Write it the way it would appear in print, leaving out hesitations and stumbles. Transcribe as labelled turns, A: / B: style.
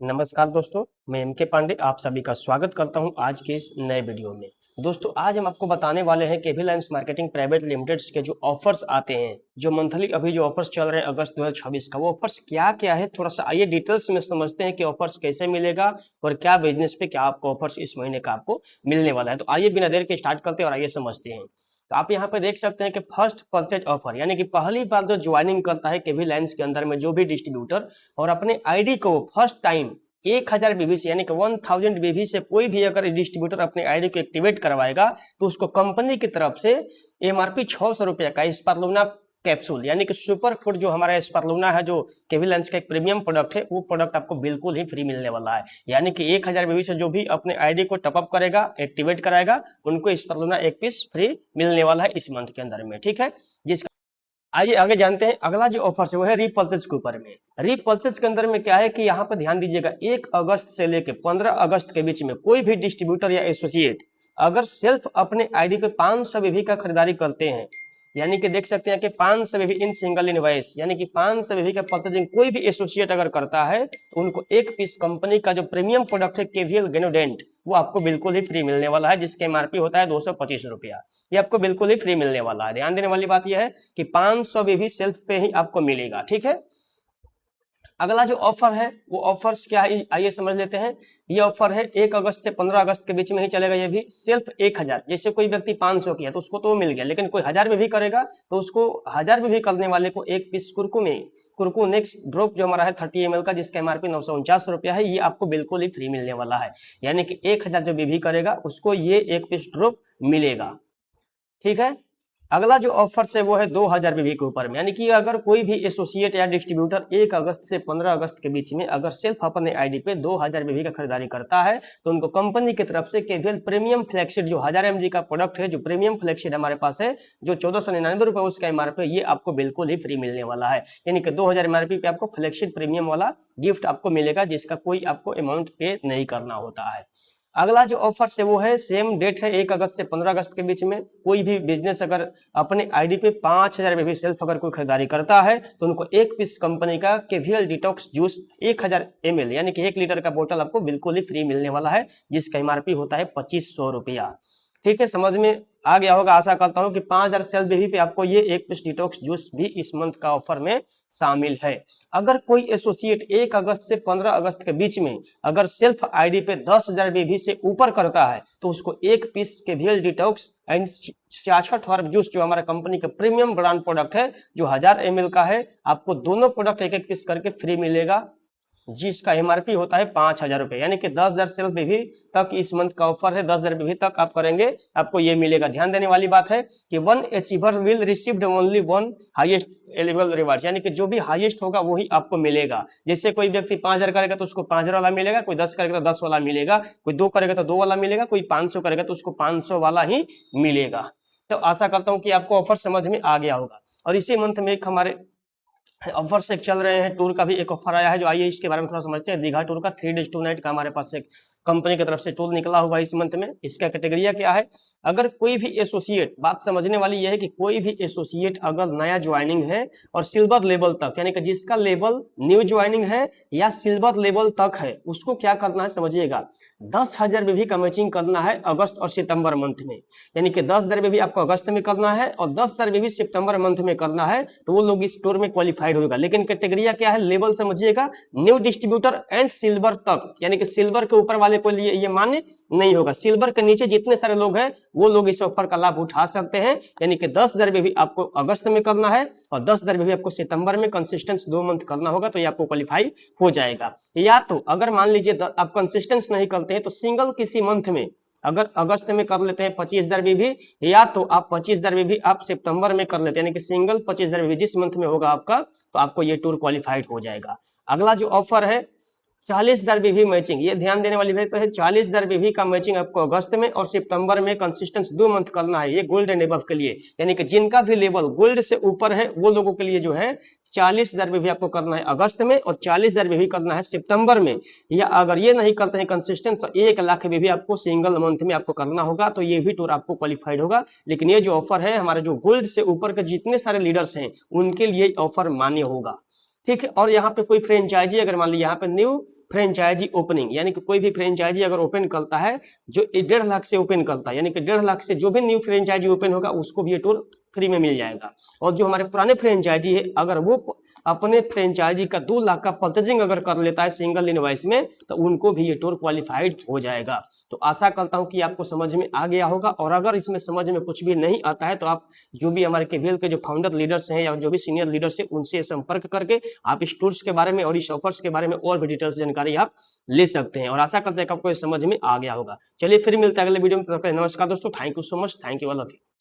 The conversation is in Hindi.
A: नमस्कार दोस्तों, मैं एम के पांडे आप सभी का स्वागत करता हूं आज के इस नए वीडियो में। दोस्तों आज हम आपको बताने वाले हैं केवी लाइन्स मार्केटिंग प्राइवेट लिमिटेड के जो ऑफर्स आते हैं, जो मंथली अभी जो ऑफर्स चल रहे हैं अगस्त 2026 का, वो ऑफर्स क्या क्या है, थोड़ा सा आइए डिटेल्स में समझते हैं कि ऑफर्स कैसे मिलेगा और क्या बिजनेस पे क्या आपको ऑफर्स इस महीने का आपको मिलने वाला है। तो आइए बिना देर के स्टार्ट करते हैं और आइए समझते हैं। तो आप यहाँ पे देख सकते हैं कि फर्स्ट परचेज ऑफर यानी कि पहली बार जो ज्वाइनिंग करता है केवी लाइन्स के अंदर में जो भी डिस्ट्रीब्यूटर और अपने आईडी को फर्स्ट टाइम 1000 बीबी से यानी कि 1000 बीबी से कोई भी अगर डिस्ट्रीब्यूटर अपने आईडी को एक्टिवेट करवाएगा तो उसको कंपनी की तरफ से एमआरपी 600 रुपया का स्पारलूना कैप्सूल यानी कि सुपर फूड जो हमारा स्पारलूना है, जो केवी लाइन्स का एक प्रीमियम प्रोडक्ट है, वो प्रोडक्ट आपको बिल्कुल ही फ्री मिलने वाला है। यानी कि 1000 बीबी से जो भी अपने आईडी को टॉपअप करेगा, एक्टिवेट कराएगा, उनको स्पारलूना एक पीस फ्री मिलने वाला है इस मंथ के अंदर में। ठीक है, जिसका आइए आगे जानते हैं। अगला जो ऑफर है वो है रीपर्चेज के ऊपर में। रीपर्चेज के अंदर में क्या है कि यहाँ पर ध्यान दीजिएगा, 1 अगस्त से लेके 15 अगस्त के बीच में कोई भी डिस्ट्रीब्यूटर या एसोसिएट अगर सेल्फ अपने आईडी पे 500 बीबी का खरीदारी करते हैं, यानी कि देख सकते हैं कि 500 बीबी इन सिंगल इनवॉइस यानी कि 500 बीबी का परचेजिंग कोई भी एसोसिएट अगर करता है तो उनको एक पीस कंपनी का जो प्रीमियम प्रोडक्ट है केवीएल गेनोडेंट, वो आपको बिल्कुल ही फ्री मिलने वाला है, जिसका एमआरपी होता है 225 रुपया। ये आपको बिल्कुल ही फ्री मिलने वाला है। ध्यान देने वाली बात यह है कि 500 बीबी सेल्फ पे ही आपको मिलेगा। ठीक है, अगला जो ऑफर है वो ऑफर्स क्या है आइए समझ लेते हैं। ये ऑफर है 1 अगस्त से 15 अगस्त के बीच में ही चलेगा। ये भी सिर्फ 1000, जैसे कोई व्यक्ति 500 किया तो उसको तो मिल गया, लेकिन कोई 1000 में भी करेगा तो उसको 1000 में भी करने वाले को एक पीस कुरकु नेक्स्ट ड्रॉप जो हमारा है 30 ml का, जिसका एमआरपी 949 रुपया है, ये आपको बिल्कुल ही फ्री मिलने वाला है। यानी कि 1000 जो भी करेगा उसको ये एक पीस ड्रॉप मिलेगा। ठीक है, अगला जो ऑफर है वो है 2000 बीबी के ऊपर में, यानी कि अगर कोई भी एसोसिएट या डिस्ट्रीब्यूटर 1 अगस्त से 15 अगस्त के बीच में अगर सिर्फ अपने आईडी पे 2000 बीबी का खरीदारी करता है तो उनको कंपनी की तरफ से केवीएल प्रीमियम फ्लैक्सीड जो 1000 mg का प्रोडक्ट है, जो प्रीमियम फ्लैक्सीड हमारे पास है, जो 1499 रुपए उसका एमआरपी, ये आपको बिल्कुल ही फ्री मिलने वाला है। यानी कि 2000 एमआरपी पे आपको फ्लैक्सीड प्रीमियम वाला गिफ्ट आपको मिलेगा, जिसका कोई आपको अमाउंट पे नहीं करना होता है। अगला जो ऑफर है वो है सेम डेट है 1 अगस्त से 15 अगस्त के बीच में। कोई भी बिजनेस अगर अपने आईडी पे 5000 में भी सेल्फ अगर कोई खरीदारी करता है तो उनको एक पीस कंपनी का केवीएल डिटॉक्स जूस 1000 ml यानी कि 1 लीटर का बोतल आपको बिल्कुल ही फ्री मिलने वाला है, जिसका एमआरपी होता है 2500 रुपया। ठीक है, समझ में आ गया होगा आशा करता हूं कि 5000 सेल्फ बेबी पे आपको ये एक पीस डिटॉक्स जूस भी इस मंथ का ऑफर में शामिल है। अगर कोई एसोसिएट 1 अगस्त से 15 अगस्त के बीच में अगर सेल्फ आईडी पे 10,000 बीबी से ऊपर करता है तो उसको एक piece KVL detox and 66 herb juice जो हमारा कंपनी का प्रीमियम ब्रांड प्रोडक्ट है, जो 1000 ml का है, आपको दोनों प्रोडक्ट एक एक पीस करके फ्री मिलेगा, जिसका एमआरपी होता है 5000 रुपए। यानी कि 10,000 सेल्फ बेबी तक इस मंथ का ऑफर है, 10,000 बेबी तक आप करेंगे आपको ये मिलेगा। ध्यान देने वाली बात है कि 1 achiever will received only 1 highest eligible reward, यानी कि जो भी हाईएस्ट होगा वही आपको मिलेगा। जैसे कोई व्यक्ति 5000 करेगा तो उसको 5000 वाला मिलेगा, कोई 10 करेगा तो 10 वाला मिलेगा, कोई 2 करेगा तो 2 वाला मिलेगा, कोई 500 करेगा तो उसको 500 वाला ही मिलेगा। तो आशा करता हूँ कि आपको ऑफर समझ में आ गया होगा। और इसी मंथ में एक हमारे ऑफर से चल रहे हैं, टूर का भी एक ऑफर आया है, जो आइए इसके बारे में थोड़ा समझते हैं। दीघा टूर का 3 days 2 night का हमारे पास एक कंपनी की तरफ से टूर निकला हुआ है इस मंथ में। इसका कैटेगरिया क्या है, अगर कोई भी एसोसिएट, बात समझने वाली यह है कि कोई भी एसोसिएट अगर नया ज्वाइनिंग है और सिल्वर लेवल तक, यानी कि जिसका लेवल न्यू ज्वाइनिंग है या सिल्वर लेवल तक है, उसको क्या करना है समझिएगा, 10,000 भी का मैचिंग करना है अगस्त और सितंबर मंथ में। यानी कि 10,000 भी आपको अगस्त में करना है और 10,000 भी सितंबर मंथ में करना है, तो वो लोग इस टूर में क्वालिफाइड होगा। लेकिन कैटेगरिया क्या है, लेवल समझिएगा, न्यू डिस्ट्रीब्यूटर एंड सिल्वर तक, यानी कि सिल्वर के ऊपर वाले को लिए ये मान्य नहीं होगा। सिल्वर के नीचे जितने सारे लोग हैं वो लोग इस ऑफर का लाभ उठा सकते हैं। यानी कि 10,000 भी आपको अगस्त में करना है और 10,000 भी आपको सितंबर में, कंसिस्टेंस 2 मंथ करना होगा, तो ये आपको क्वालिफाई हो जाएगा। या तो अगर मान लीजिए आप कंसिस्टेंस नहीं करते हैं तो सिंगल किसी मंथ में अगर अगस्त में कर लेते हैं 25,000 भी, या तो आप 25,000 भी आप सितंबर में कर लेते हैं, यानी कि सिंगल 25,000 भी जिस मंथ में होगा आपका, तो आपको ये टूर क्वालिफाइड हो जाएगा। अगला जो ऑफर है 40,000 बीवी मैचिंग, ये ध्यान देने वाली बात तो है। 40,000 बीवी का मैचिंग आपको अगस्त में और सितंबर में कंसिस्टेंस 2 मंथ करना है, ये गोल्ड एंड एबव के लिए, यानी कि जिनका भी लेवल गोल्ड से ऊपर है वो लोगों के लिए जो है 40,000 बीवी आपको करना है अगस्त में और 40,000 बीवी करना है सितंबर में। या अगर ये नहीं करते हैं कंसिस्टेंस, तो 1 लाख बीवी आपको सिंगल मंथ में आपको करना होगा, तो ये भी टूर आपको क्वालिफाइड होगा। लेकिन ये जो ऑफर है हमारे जो गोल्ड से ऊपर के जितने सारे लीडर्स हैं उनके लिए ऑफर मान्य होगा। ठीक है, और यहाँ पे कोई फ्रेंचाइजी अगर मान लीजिए यहाँ पे न्यू फ्रेंचाइजी ओपनिंग, यानी कि कोई भी फ्रेंचाइजी अगर ओपन करता है जो 1.5 लाख से ओपन करता है, यानी कि 1.5 लाख से जो भी न्यू फ्रेंचाइजी ओपन होगा उसको भी ये टूर फ्री में मिल जाएगा। और जो हमारे पुराने फ्रेंचाइजी है अगर वो अपने फ्रेंचाइजी का 2 लाख का परचेजिंग अगर कर लेता है सिंगल इनवॉइस में तो उनको भी ये टूर क्वालिफाइड हो जाएगा। तो आशा करता हूं कि आपको समझ में आ गया होगा, और अगर इसमें समझ में कुछ भी नहीं आता है तो आप जो भी हमारे केवीएल के जो फाउंडर लीडर्स हैं या जो भी सीनियर लीडर्स हैं उनसे संपर्क करके आप इस टूर्स के बारे में और इस ऑफर्स के बारे में और भी डिटेल्स जानकारी आप ले सकते हैं। और आशा करते हैं कि आपको समझ में आ गया होगा। चलिए फिर मिलते हैं अगले वीडियो में। नमस्कार दोस्तों, thank you so much, thank you all of you.